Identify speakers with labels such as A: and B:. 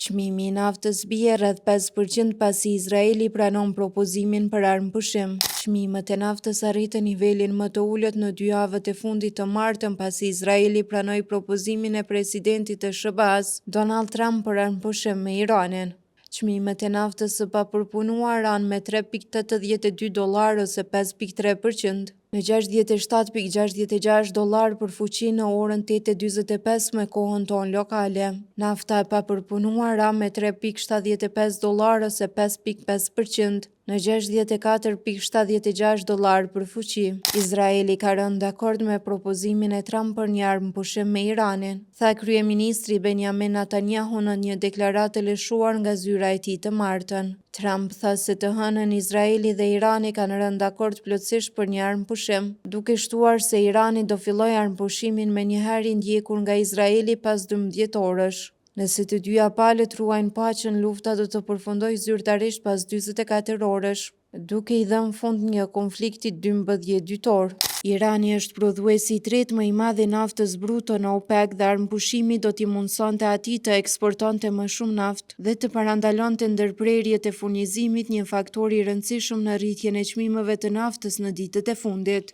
A: Çmimi i naftës bie rreth 5% pasi Izraeli pranon propozimin për armëpushim. Çmimet e naftës arritën nivelin më të ulët në 2 javët e fundit të martën pasi Izraeli pranoi propozimin e presidentit të SBA-s, Donald Trump, për armëpushim me Iranin. Çmimet e naftës së papërpunuar ranë me $3.82 ose 5.3%, në $67.66 për fuqi në orën 8:45 me kohën tonë lokale. Nafta e papërpunuar ra me $3.75 ose 5.5%, në $64.76 për fuqi. Izraeli ka rënë dakord me propozimin e Trump për një armëpushim me Iranin, tha kryeministri Benjamin Netanyahu në një deklaratë të lëshuar nga zyra e tij të martën. Trump tha se të hënën Izraeli dhe Irani kanë rënë dakord plotësisht për një armëpushim, duke shtuar se Irani do fillojë armëpushimin me një herë i ndjekur nga Izraeli pas 12 orësh. Nëse të dyja palët ruajnë paqen, lufta do të përfundojë zyrtarisht pas 44 orësh, duke i dhënë fund një konflikti 12 dytor. Irani është prodhuesi i tretë më i madh i naftës bruto në OPEC dhe armëpushimi do t'i mundsonte atij të eksportonte më shumë naftë dhe të parandalonte ndërprerjet e furnizimit, një faktor i rëndësishëm në rritjen e çmimeve të naftës në ditët e fundit.